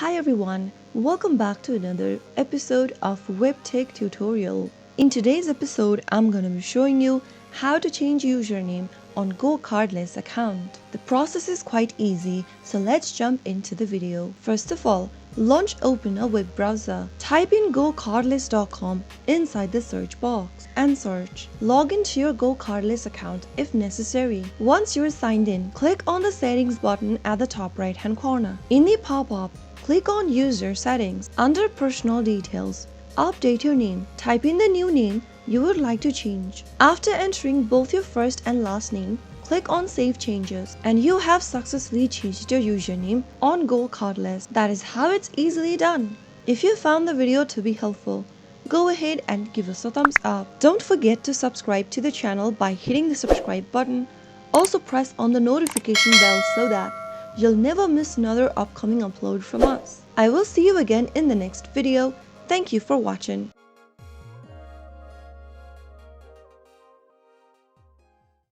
Hi everyone, welcome back to another episode of Webtech Tutorial. In today's episode, I'm going to be showing you how to change username on GoCardless account. The process is quite easy, so let's jump into the video. First of all, open a web browser. Type in GoCardless.com inside the search box and search. Log into your GoCardless account if necessary. Once you're signed in, click on the settings button at the top right hand corner. In the pop-up, click on User Settings. Under Personal Details, update your name. Type in the new name you would like to change. After entering both your first and last name, click on Save Changes and you have successfully changed your username on GoCardless. That is how it's easily done. If you found the video to be helpful, go ahead and give us a thumbs up. Don't forget to subscribe to the channel by hitting the subscribe button. Also press on the notification bell so that you'll never miss another upcoming upload from us. I will see you again in the next video. Thank you for watching.